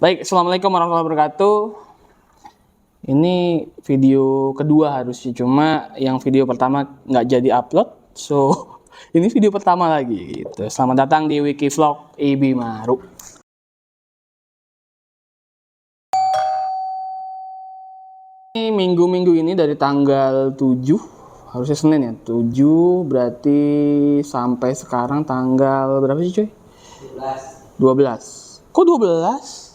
Baik, Assalamualaikum warahmatullahi wabarakatuh. Ini video kedua harusnya, cuma yang video pertama nggak jadi upload, so ini video pertama lagi gitu. Selamat datang di Wikivlog Ibi Maru. Ini minggu-minggu ini dari tanggal 7, harusnya Senin ya, 7 berarti sampai sekarang tanggal berapa sih cuy? 12. Kok 12?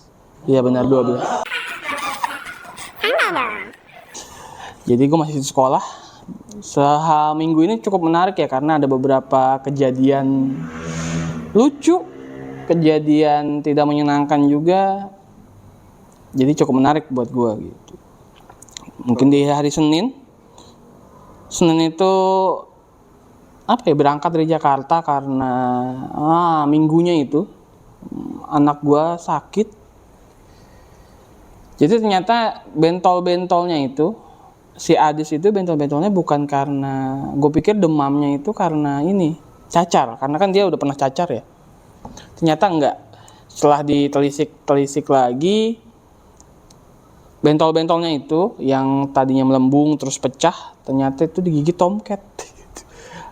Iya benar 12. Jadi gue masih di sekolah. Minggu ini cukup menarik ya, karena ada beberapa kejadian lucu, kejadian tidak menyenangkan juga. Jadi cukup menarik buat gue gitu. Mungkin di hari Senin itu berangkat dari Jakarta karena minggunya itu anak gue sakit. Jadi ternyata bentol-bentolnya itu, si Adis itu bentol-bentolnya bukan karena, gue pikir demamnya itu karena ini, cacar. Karena kan dia udah pernah cacar ya. Ternyata enggak. Setelah ditelisik lagi, bentol-bentolnya itu yang tadinya melembung terus pecah, ternyata itu digigit tomcat.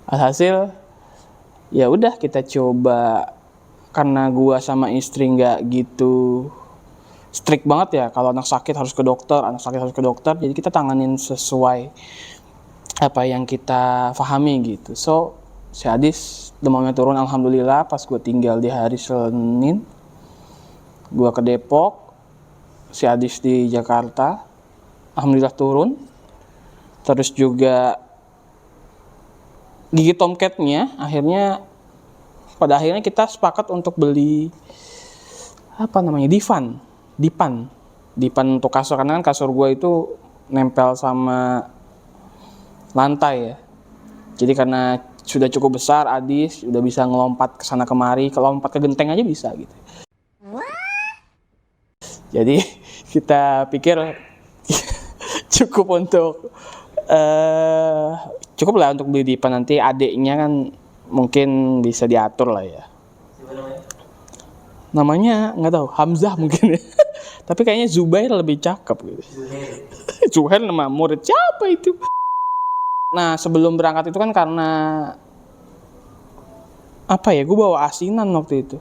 Alhasil, ya udah kita coba, karena gue sama istri nggak gitu strict banget ya, kalau anak sakit harus ke dokter, jadi kita tanganin sesuai apa yang kita pahami gitu. So si Adis demamnya turun, alhamdulillah. Pas gue tinggal di hari Senin, gue ke Depok, si Adis di Jakarta, alhamdulillah turun. Terus juga gigit tomcatnya, pada akhirnya kita sepakat untuk beli dipan untuk kasur, karena kan kasur gue itu nempel sama lantai ya. Jadi karena sudah cukup besar, Adis udah bisa ngelompat ke sana kemari, lompat ke genteng aja bisa gitu. Jadi kita pikir cukup lah untuk beli dipan. Nanti adiknya kan mungkin bisa diatur lah ya. Namanya nggak tahu, Hamzah mungkin ya. Tapi kayaknya Zubair lebih cakep gitu. Zubair nama murid siapa itu? Nah, sebelum berangkat itu kan karena gue bawa asinan waktu itu.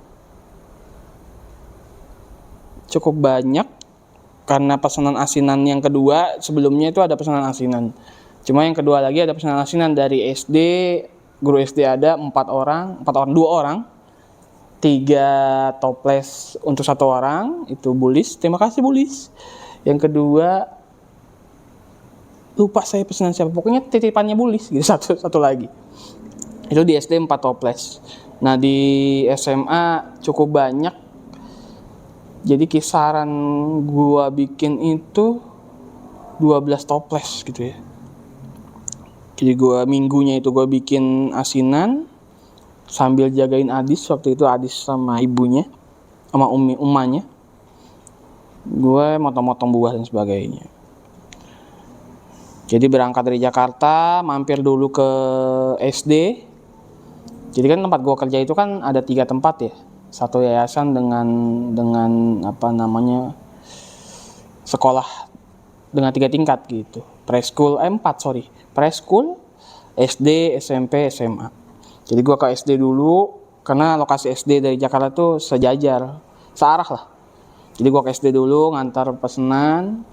Cukup banyak, karena pesanan asinan yang kedua, sebelumnya itu ada pesanan asinan. Cuma yang kedua lagi ada pesanan asinan dari SD, guru SD ada 2 orang, 3 toples untuk 1 orang, itu Bulis. Terima kasih Bulis. Yang kedua lupa saya pesanan siapa, pokoknya titipannya Bulis gitu, satu lagi. Itu di SD 4 toples. Nah di SMA cukup banyak. Jadi kisaran gua bikin itu 12 toples gitu ya. Jadi minggunya itu gua bikin asinan sambil jagain Adis. Waktu itu Adis sama ibunya, sama umanya. Gue motong-motong buah dan sebagainya. Jadi berangkat dari Jakarta, mampir dulu ke SD. Jadi kan tempat gue kerja itu kan ada 3 tempat ya. Satu yayasan dengan sekolah dengan 3 tingkat gitu. Preschool, 4 SD, SMP, SMA. Jadi gue ke SD dulu, karena lokasi SD dari Jakarta tuh searah lah. Jadi gue ke SD dulu, ngantar pesanan,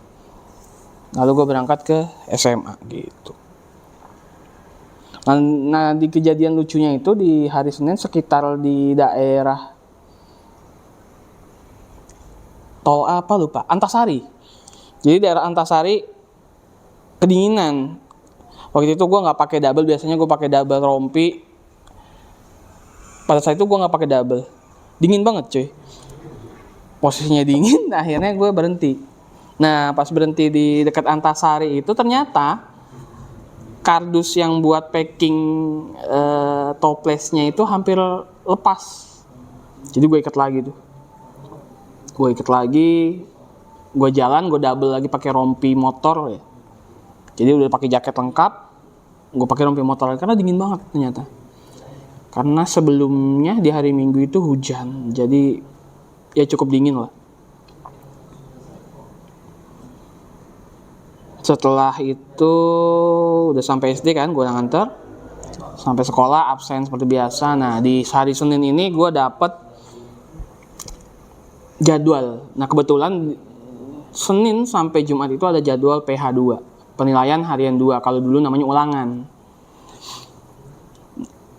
lalu gue berangkat ke SMA gitu. Nah di kejadian lucunya itu di hari Senin, sekitar di daerah tol Antasari. Jadi daerah Antasari kedinginan. Waktu itu gue nggak pakai double, biasanya gue pakai double rompi. Pada saat itu gue nggak pakai double, dingin banget cuy. Posisinya dingin, akhirnya gue berhenti. Nah pas berhenti di dekat Antasari itu, ternyata kardus yang buat packing toplesnya itu hampir lepas. Jadi gue ikat lagi, gue jalan, gue double lagi pakai rompi motor ya. Jadi udah pakai jaket lengkap, gue pakai rompi motor karena dingin banget ternyata. Karena sebelumnya di hari Minggu itu hujan, jadi ya cukup dingin lah. Setelah itu udah sampai SD kan, gue nganter sampai sekolah, absen seperti biasa. Nah di hari Senin ini gue dapet jadwal. Nah kebetulan Senin sampai Jumat itu ada jadwal PH2, penilaian harian 2, kalau dulu namanya ulangan.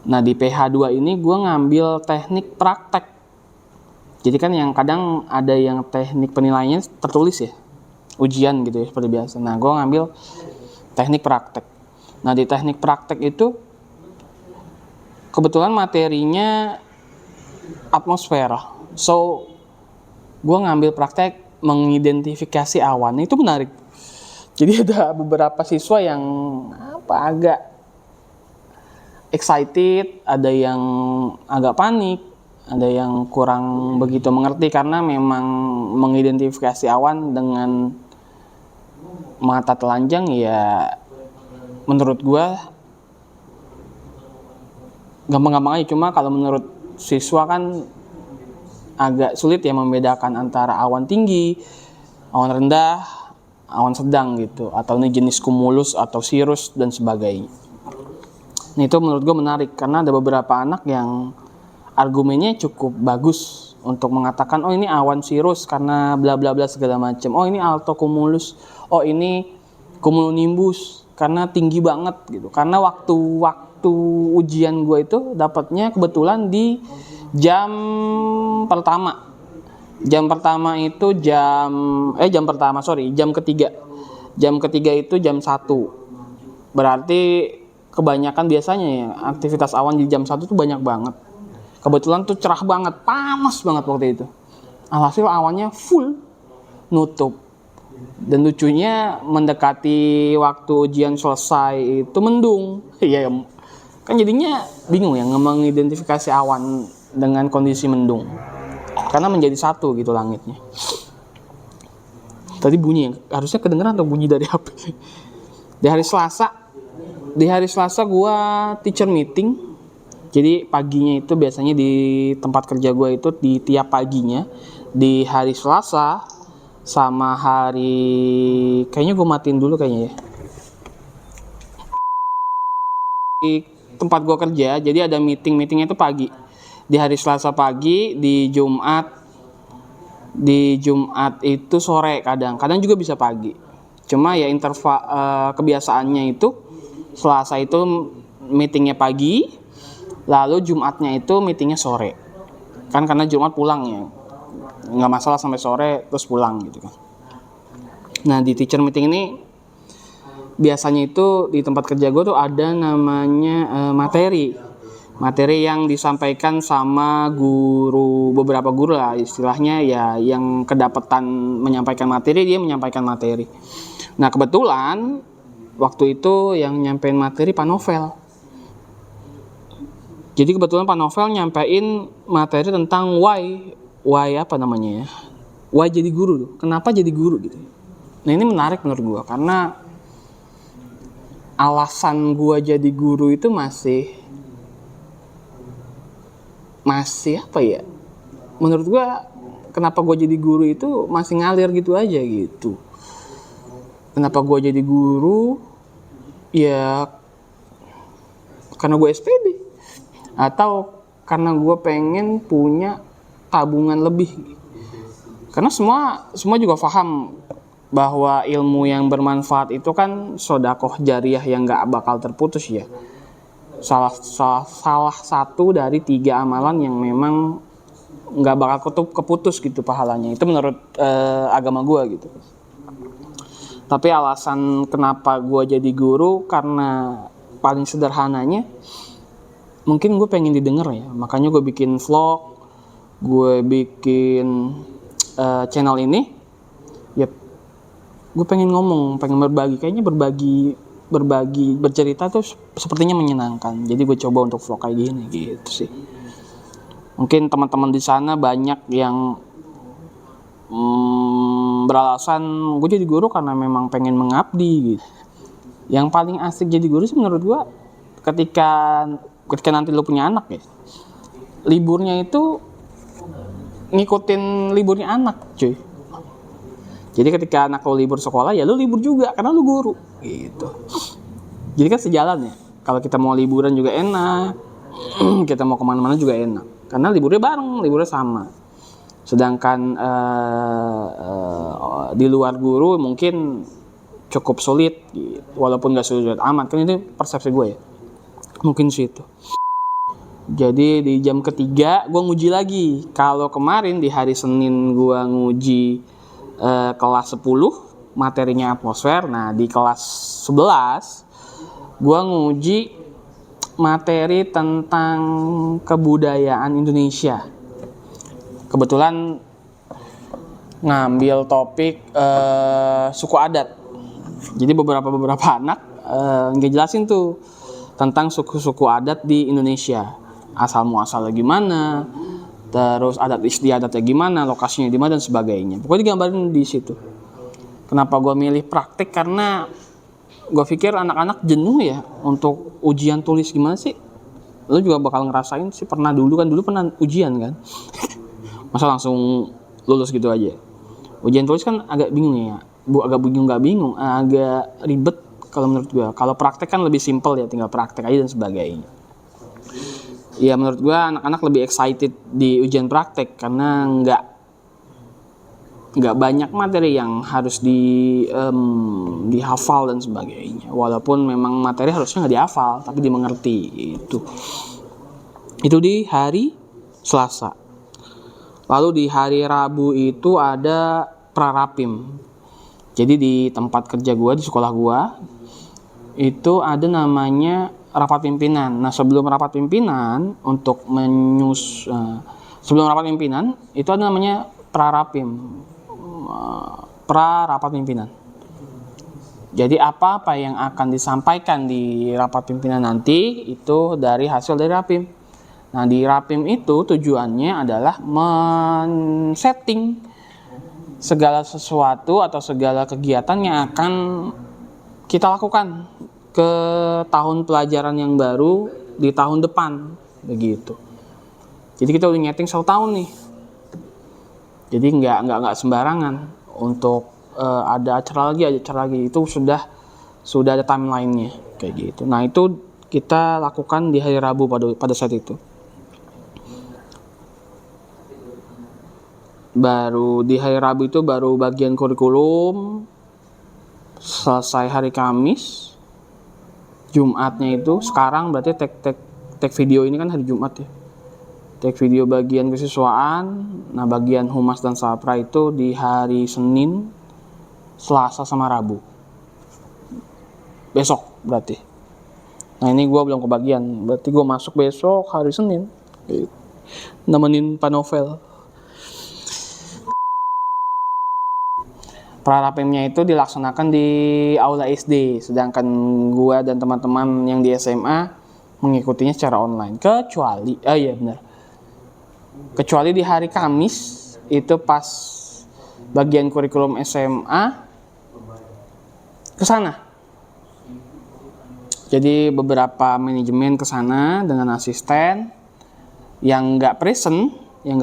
Nah di PH2 ini gue ngambil teknik praktek. Jadi kan yang kadang ada yang teknik penilaiannya tertulis ya, ujian gitu ya seperti biasa. Nah gue ngambil teknik praktek. Nah di teknik praktek itu kebetulan materinya atmosfer. So gue ngambil praktek mengidentifikasi awan. Itu menarik. Jadi ada beberapa siswa yang agak excited, ada yang agak panik, ada yang kurang begitu mengerti karena memang mengidentifikasi awan dengan mata telanjang ya menurut gue gampang-gampang aja. Cuma kalau menurut siswa kan agak sulit ya membedakan antara awan tinggi, awan rendah, awan sedang gitu, atau ini jenis cumulus atau cirrus dan sebagainya. Nah, itu menurut gue menarik karena ada beberapa anak yang argumennya cukup bagus untuk mengatakan oh ini awan cirrus karena bla bla bla segala macam. Oh ini altocumulus. Oh ini cumulonimbus karena tinggi banget gitu. Karena waktu ujian gue itu dapatnya kebetulan di jam pertama. Jam ketiga. Jam ketiga itu jam 1. Berarti kebanyakan biasanya ya aktivitas awan di jam 1 tuh banyak banget. Kebetulan tuh cerah banget, panas banget waktu itu. Alhasil awannya full nutup. Dan lucunya mendekati waktu ujian selesai itu mendung. Iya, kan jadinya bingung ya mengidentifikasi awan dengan kondisi mendung. Karena menjadi satu gitu langitnya. Tadi bunyi ya, harusnya kedengeran atau bunyi dari HP. Di hari Selasa gua teacher meeting. Jadi paginya itu biasanya di tempat kerja gue itu di tiap paginya di hari Selasa sama hari kayaknya gue matiin dulu kayaknya ya. Di tempat gue kerja jadi ada meetingnya itu pagi. Di hari Selasa pagi, di Jumat itu sore kadang juga bisa pagi. Cuma ya kebiasaannya itu Selasa itu meetingnya pagi. Lalu Jumatnya itu meetingnya sore. Kan karena Jumat pulang ya. Nggak masalah sampai sore terus pulang gitu kan. Nah di teacher meeting ini biasanya itu di tempat kerja gue tuh ada namanya materi yang disampaikan sama beberapa guru lah istilahnya ya, yang kedapatan menyampaikan materi dia menyampaikan materi. Nah kebetulan waktu itu yang nyampein materi Pak Novel. Jadi kebetulan Pak Novel nyampein materi tentang why apa namanya ya, why jadi guru, kenapa jadi guru gitu. Nah ini menarik menurut gue karena alasan gue jadi guru itu masih apa ya, menurut gue kenapa gue jadi guru itu masih ngalir gitu aja gitu. Kenapa gue jadi guru ya karena gue SPD atau karena gue pengen punya tabungan lebih. Karena semua juga paham bahwa ilmu yang bermanfaat itu kan sodakoh jariah yang gak bakal terputus ya. Salah satu dari 3 amalan yang memang gak bakal keputus gitu pahalanya. Itu menurut agama gue gitu. Tapi alasan kenapa gue jadi guru karena paling sederhananya mungkin gue pengen didengar ya, makanya gue bikin vlog, gue bikin channel ini ya, gue pengen ngomong, pengen berbagi. Kayaknya berbagi bercerita tuh sepertinya menyenangkan, jadi gue coba untuk vlog kayak gini gitu sih. Mungkin teman-teman di sana banyak yang beralasan gue jadi guru karena memang pengen mengabdi gitu. Yang paling asik jadi guru sih menurut gue ketika nanti lo punya anak ya, liburnya itu ngikutin liburnya anak cuy. Jadi ketika anak lo libur sekolah, ya lo libur juga karena lo guru gitu. Jadi kan sejalan ya. Kalau kita mau liburan juga enak, kita mau kemana-mana juga enak. Karena liburnya bareng, liburnya sama. Sedangkan di luar guru mungkin cukup sulit, gitu. Walaupun nggak sulit amat. Kan itu persepsi gue ya. Mungkin sih itu. Jadi di jam ketiga gue nguji lagi. Kalau kemarin di hari Senin gue nguji kelas 10 materinya atmosfer. Nah di kelas 11 gue nguji materi tentang kebudayaan Indonesia. Kebetulan ngambil topik suku adat. Jadi beberapa anak ngejelasin tuh tentang suku-suku adat di Indonesia. Asal muasalnya gimana, terus adat istiadatnya gimana, lokasinya di mana dan sebagainya. Pokoknya digambarin di situ. Kenapa gue milih praktik? Karena gue pikir anak-anak jenuh ya untuk ujian tulis gimana sih. Lo juga bakal ngerasain sih, pernah ujian kan. Masa langsung lulus gitu aja. Ujian tulis kan agak bingung ya. Agak ribet kalau menurut gue. Kalau praktek kan lebih simpel ya, tinggal praktek aja dan sebagainya. Ya menurut gue anak-anak lebih excited di ujian praktek karena nggak banyak materi yang harus dihafal dan sebagainya. Walaupun memang materi harusnya nggak dihafal tapi dimengerti itu di hari Selasa. Lalu di hari Rabu itu ada prarapim. Jadi di tempat kerja gue, di sekolah gue itu ada namanya rapat pimpinan. Nah sebelum rapat pimpinan sebelum rapat pimpinan itu ada namanya prarapim, rapat pimpinan. Jadi apa yang akan disampaikan di rapat pimpinan nanti itu dari hasil dari rapim. Nah di rapim itu tujuannya adalah men-setting segala sesuatu atau segala kegiatan yang akan kita lakukan ke tahun pelajaran yang baru di tahun depan begitu. Jadi kita udah nyeting 1 tahun nih. Jadi nggak sembarangan untuk ada acara lagi itu sudah ada timelinenya kayak gitu. Nah itu kita lakukan di hari Rabu pada saat itu. Baru di hari Rabu itu baru bagian kurikulum. Selesai hari Kamis. Jumatnya itu sekarang berarti tag video ini kan hari Jumat ya. Tag video bagian kesiswaan. Nah bagian humas dan sapra itu di hari Senin, Selasa sama Rabu. Besok berarti. Nah ini gue belum kebagian. Berarti gue masuk besok hari Senin. Nemenin Pak Novel. Prarapimnya itu dilaksanakan di aula SD, sedangkan gua dan teman-teman yang di SMA mengikutinya secara online. Kecuali di hari Kamis itu pas bagian kurikulum SMA kesana. Jadi beberapa manajemen kesana dengan asisten. Yang nggak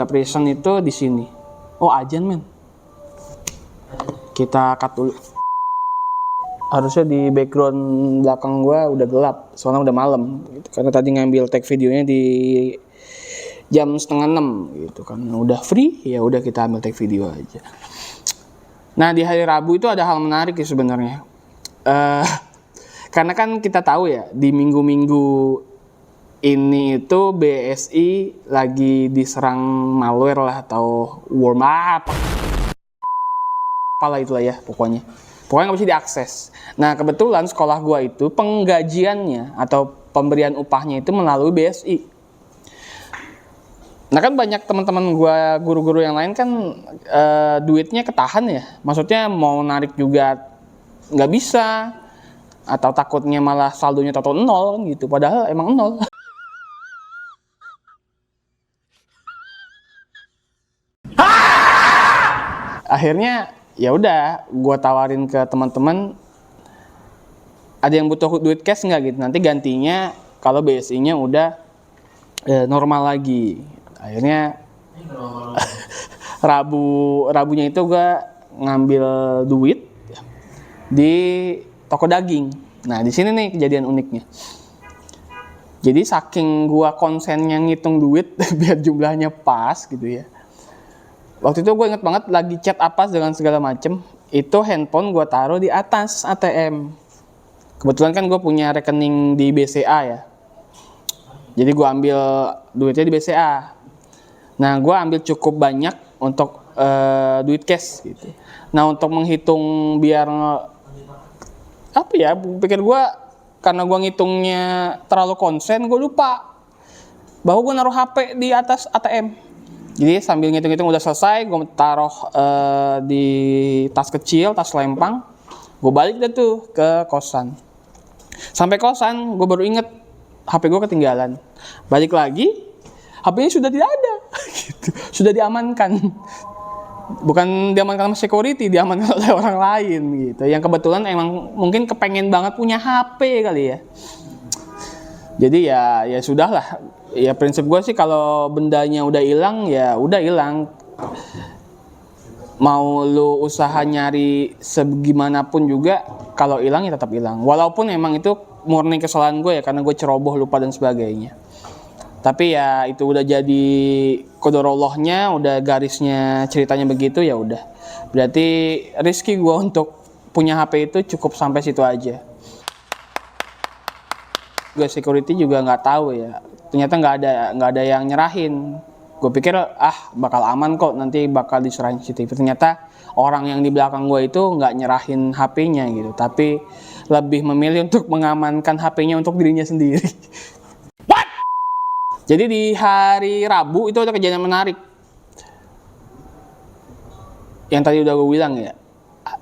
present itu di sini. Oh ajan men. Kita cut dulu. Harusnya di background belakang gue udah gelap, soalnya udah malam gitu. Karena tadi ngambil tag videonya di jam 5:30 gitu kan. Udah free, ya udah kita ambil tag video aja. Nah di hari Rabu itu ada hal menarik ya sebenarnya. Karena kan kita tahu ya di minggu-minggu ini itu BSI lagi diserang malware lah atau worm up. Apalah itulah ya pokoknya nggak bisa diakses. Nah kebetulan sekolah gua itu penggajiannya atau pemberian upahnya itu melalui BSI. Nah kan banyak teman-teman gua guru-guru yang lain kan duitnya ketahan ya, maksudnya mau narik juga nggak bisa atau takutnya malah saldonya total 0 kan gitu, padahal emang 0. Akhirnya ya udah gue tawarin ke teman-teman, ada yang butuh duit cash nggak gitu, nanti gantinya kalau BSI-nya udah normal lagi. Akhirnya Rabunya itu gue ngambil duit di toko daging. Nah di sini nih kejadian uniknya. Jadi saking gue konsennya ngitung duit biar jumlahnya pas gitu ya. Waktu itu gue inget banget lagi chat apa dengan segala macem. Itu handphone gue taruh di atas ATM. Kebetulan kan gue punya rekening di BCA ya. Jadi gue ambil duitnya di BCA. Nah gue ambil cukup banyak untuk duit cash gitu. Nah untuk menghitung biar apa ya, pikir gue karena gue ngitungnya terlalu konsen, gue lupa bahwa gue naruh HP di atas ATM. Jadi sambil ngitung-ngitung udah selesai, gue taruh di tas kecil, tas lempang. Gue balik deh tuh ke kosan. Sampai kosan, gue baru inget HP gue ketinggalan. Balik lagi, HP-nya sudah tidak ada. Gitu. Sudah diamankan. Bukan diamankan sama security, diamankan oleh orang lain gitu. Yang kebetulan emang mungkin kepengen banget punya HP kali ya. Jadi ya sudahlah. Ya prinsip gue sih kalau bendanya udah hilang ya udah hilang. Mau lu usaha nyari segimanapun juga kalau hilang ya tetap hilang. Walaupun emang itu murni kesalahan gue ya karena gue ceroboh, lupa dan sebagainya. Tapi ya itu udah jadi qadarullah-nya, udah garisnya ceritanya begitu ya udah. Berarti rezeki gue untuk punya HP itu cukup sampai situ aja. Gue security juga nggak tahu ya. Ternyata nggak ada yang nyerahin. Gue pikir bakal aman kok, nanti bakal diserahin CCTV. Ternyata orang yang di belakang gue itu nggak nyerahin HP-nya gitu, tapi lebih memilih untuk mengamankan HP-nya untuk dirinya sendiri. What? Jadi di hari Rabu itu ada kejadian menarik. Yang tadi udah gue bilang ya.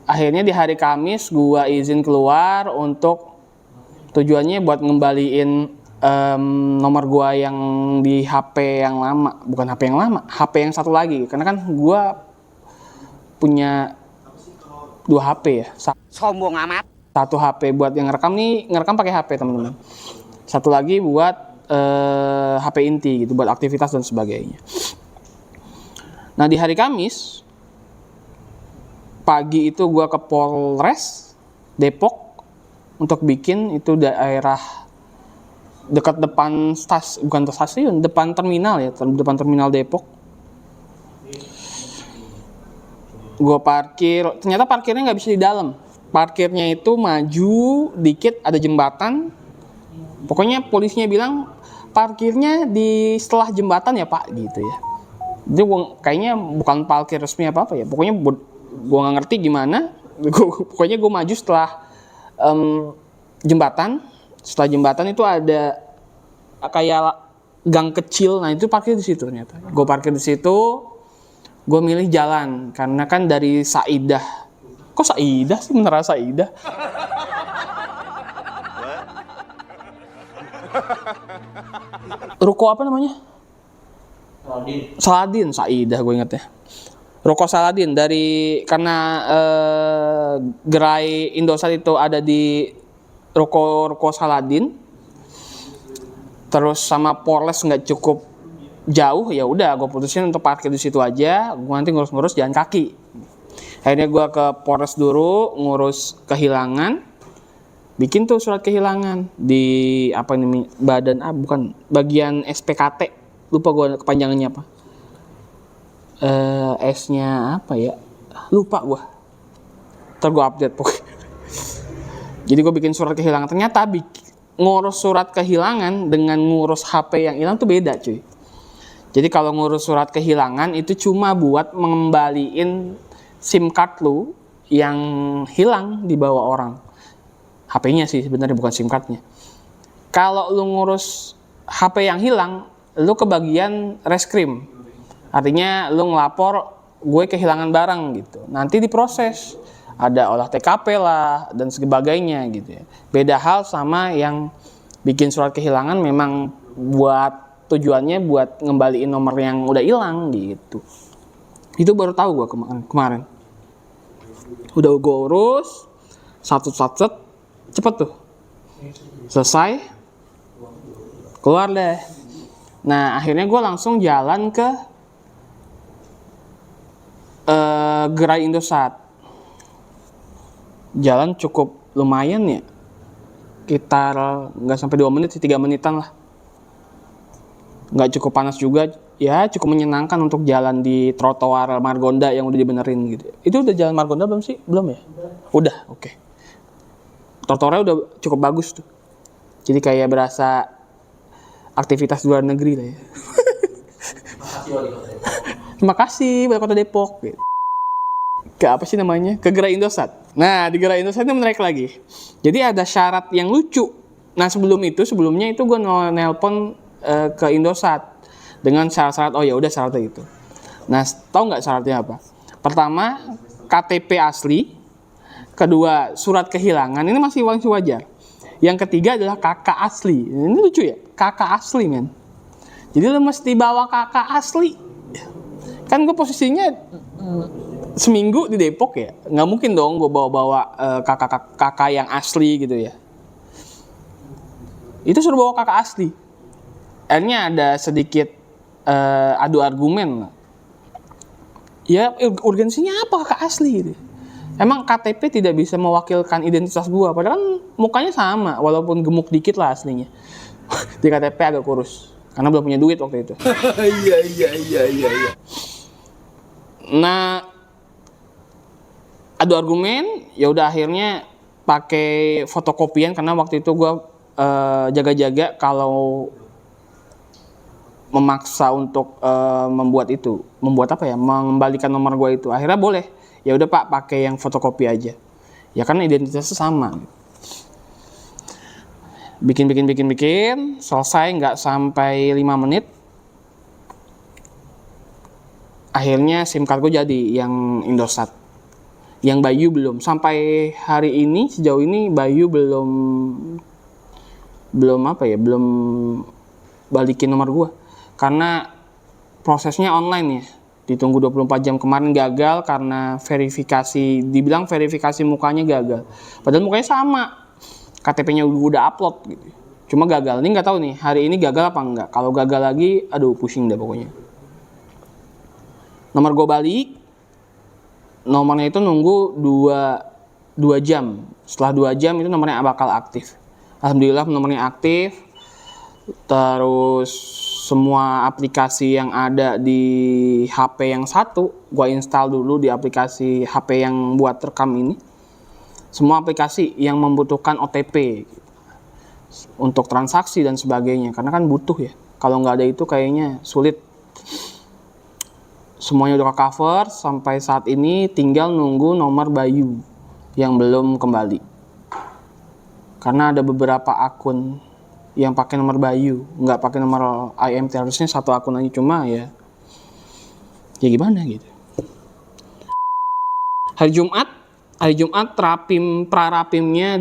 Akhirnya di hari Kamis gue izin keluar untuk tujuannya buat ngembaliin nomor gua yang di HP yang lama, bukan HP yang lama, HP yang satu lagi. Karena kan gua punya 2 HP ya. Sombong amat. Satu HP buat yang ngerekam pakai HP teman-teman. Satu lagi buat HP inti gitu, buat aktivitas dan sebagainya. Nah di hari Kamis pagi itu gua ke Polres Depok untuk bikin itu daerah dekat depan bukan stasiun, depan terminal ya, depan terminal Depok. Gue parkir, ternyata parkirnya nggak bisa di dalam. Parkirnya itu maju dikit ada jembatan. Pokoknya polisinya bilang parkirnya di setelah jembatan ya Pak gitu ya. Jadi kayaknya bukan parkir resmi apa ya. Pokoknya gue nggak ngerti gimana. Pokoknya gue maju setelah jembatan. Setelah jembatan itu ada kayak gang kecil, nah itu parkir di situ ternyata. Gue parkir di situ, gue milih jalan karena kan dari Saidah. Kok Saidah sih, beneran Saidah? Ruko apa namanya? Saladin, Saidah gue inget ya. Ruko Saladin karena gerai Indosat itu ada di ruko Saladin, terus sama Polres nggak cukup jauh, ya udah gue putusin untuk parkir di situ aja. Gue nanti ngurus jalan kaki. Akhirnya gue ke Polres dulu ngurus kehilangan, bikin tuh surat kehilangan di bagian SPKT, lupa gue kepanjangannya apa. S-nya apa ya? Lupa gue. Ntar gue update pokoknya. Jadi gue bikin surat kehilangan. Ternyata ngurus surat kehilangan dengan ngurus HP yang hilang tuh beda cuy. Jadi kalau ngurus surat kehilangan itu cuma buat mengembaliin SIM card lu yang hilang dibawa orang. HP-nya sih sebenarnya, bukan SIM cardnya. Kalau lu ngurus HP yang hilang, lu ke bagian reskrim. Artinya lu ngelapor gue kehilangan barang gitu. Nanti diproses. Ada olah TKP lah dan sebagainya gitu ya. Beda hal sama yang bikin surat kehilangan memang tujuannya buat ngembaliin nomor yang udah hilang gitu. Itu baru tahu gue kemarin. Udah gue urus satu-satu, cepet tuh. Selesai, keluar deh. Nah akhirnya gue langsung jalan ke gerai Indosat. jalan cukup lumayan ya, sekitar nggak sampai 2 menit sih, 3 menitan lah. Nggak cukup panas juga, ya cukup menyenangkan untuk jalan di trotoar Margonda yang udah dibenerin gitu. Itu udah jalan Margonda belum sih? Belum ya? Udah, oke. Trotoarnya udah cukup bagus tuh. Jadi kayak berasa aktivitas luar negeri lah ya. Terima kasih Wali Kota Depok. Gitu. Ke apa sih namanya? Ke Gerai Indosat. Nah, di Gerai Indosat ini menarik lagi. Jadi ada syarat yang lucu. Nah, sebelumnya itu gue nelpon ke Indosat dengan syarat-syarat. Oh ya udah syaratnya itu. Nah, tahu nggak syaratnya apa? Pertama, KTP asli. Kedua, surat kehilangan. Ini masih wajar. Yang ketiga adalah kakak asli. Ini lucu ya, kakak asli men. Jadi lo mesti bawa kakak asli. Kan gue posisinya seminggu di Depok ya, nggak mungkin dong gue bawa kakak yang asli gitu ya. Itu suruh bawa kakak asli. Akhirnya ada sedikit adu argumen lah. Ya urgensinya apa kakak asli gitu. Emang KTP tidak bisa mewakilkan identitas gue, padahal kan mukanya sama, walaupun gemuk dikit lah aslinya. Di KTP agak kurus, karena belum punya duit waktu itu. Iya. Nah, adu argumen, ya udah akhirnya pakai fotokopian karena waktu itu gue jaga-jaga kalau memaksa untuk mengembalikan nomor gue itu. Akhirnya boleh. Ya udah Pak, pakai yang fotokopi aja. Ya kan identitasnya sama. Bikin, selesai nggak sampai 5 menit. Akhirnya SIM card gue jadi yang Indosat. Yang Bayu belum. Sampai hari ini, sejauh ini Bayu belum balikin nomor gue. Karena prosesnya online ya. Ditunggu 24 jam, kemarin gagal karena dibilang verifikasi mukanya gagal. Padahal mukanya sama. KTP-nya udah upload gitu. Cuma gagal. Ini nggak tahu nih, hari ini gagal apa enggak. Kalau gagal lagi, aduh pusing dah pokoknya. Nomor gue balik, nomornya itu nunggu 2 jam. Setelah 2 jam itu nomornya bakal aktif. Alhamdulillah nomornya aktif. Terus semua aplikasi yang ada di HP yang satu, gue install dulu di aplikasi HP yang buat rekam ini. Semua aplikasi yang membutuhkan OTP untuk transaksi dan sebagainya, karena kan butuh ya. Kalau nggak ada itu kayaknya sulit. Semuanya udah cover, sampai saat ini tinggal nunggu nomor Bayu yang belum kembali. Karena ada beberapa akun yang pakai nomor Bayu, nggak pakai nomor IMT, harusnya satu akun aja, cuma ya gimana gitu. Hari Jumat prarapimnya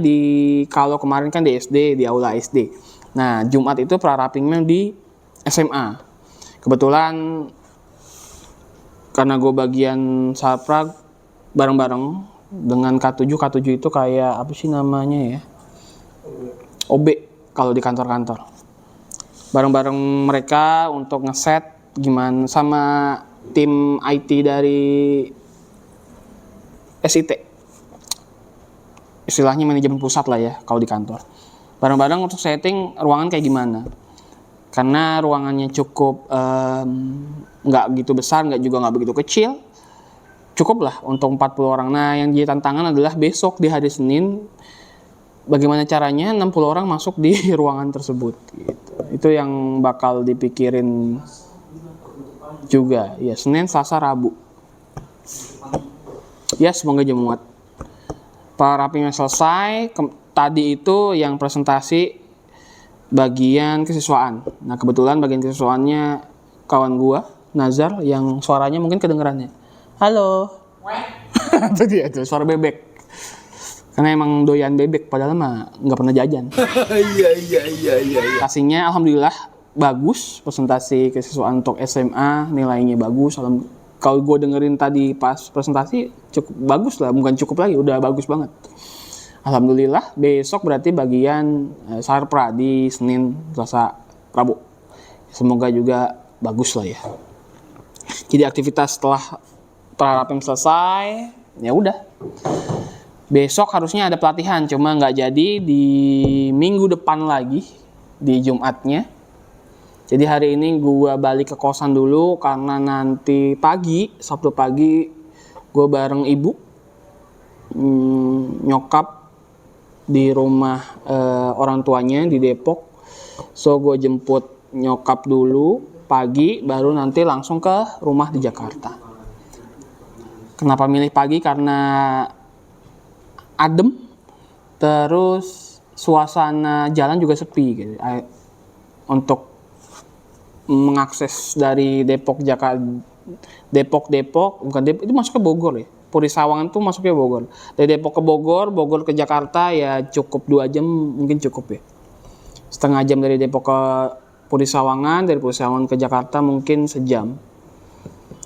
kalau kemarin kan di SD, di aula SD. Nah, Jumat itu prarapimnya di SMA. Kebetulan karena gue bagian Sarpra bareng-bareng dengan K7 itu kayak apa sih namanya ya? OB kalau di kantor-kantor. Bareng-bareng mereka untuk ngeset gimana sama tim IT dari SIT. Istilahnya manajemen pusat lah ya kalau di kantor. Bareng-bareng untuk setting ruangan kayak gimana. Karena ruangannya cukup nggak gitu besar, juga nggak begitu kecil. Cukup lah untuk 40 orang. Nah, yang jadi tantangan adalah besok di hari Senin, bagaimana caranya 60 orang masuk di ruangan tersebut gitu. Itu yang bakal dipikirin juga ya, Senin, Selasa, Rabu ya, semoga aja muat. Prarapimnya selesai. Tadi itu yang presentasi bagian kesiswaan. Nah, kebetulan bagian kesiswaannya kawan gua Nazar, yang suaranya mungkin kedengerannya. Halo. Itu dia tuh, suara bebek. Karena emang doyan bebek, padahal mah nggak pernah jajan. Iya. Presentasinya alhamdulillah bagus, presentasi kesiswaan untuk SMA nilainya bagus. Kalau gue dengerin tadi pas presentasi cukup bagus lah, bukan cukup lagi, udah bagus banget. Alhamdulillah, besok berarti bagian Sarpra di Senin, Selasa, Rabu. Semoga juga bagus lah ya. Jadi aktivitas setelah prarapim selesai, ya udah. Besok harusnya ada pelatihan, cuma nggak jadi di minggu depan lagi, di Jumatnya. Jadi hari ini gue balik ke kosan dulu, karena nanti pagi, Sabtu pagi, gue bareng ibu, nyokap di rumah orang tuanya di Depok. So gue jemput nyokap dulu pagi, baru nanti langsung ke rumah di Jakarta. Kenapa milih pagi? Karena adem, terus suasana jalan juga sepi gitu. Untuk mengakses dari Depok Jakarta, Depok bukan Depok, itu masuk ke Bogor ya. Puri Sawangan tuh masuknya Bogor. Dari Depok ke Bogor, Bogor ke Jakarta ya cukup 2 jam mungkin cukup ya. Setengah jam dari Depok ke Puri Sawangan, dari Puri Sawangan ke Jakarta mungkin sejam.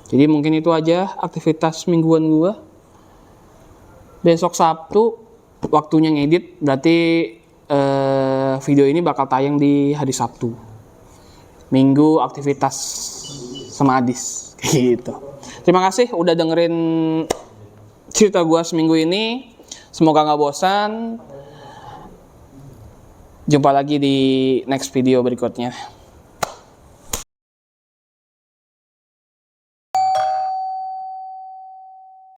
Jadi mungkin itu aja aktivitas mingguan gua. Besok Sabtu waktunya ngedit, berarti video ini bakal tayang di hari Sabtu. Minggu aktivitas sama Adis gitu. Terima kasih udah dengerin cerita gua seminggu ini. Semoga nggak bosan. Jumpa lagi di next video berikutnya.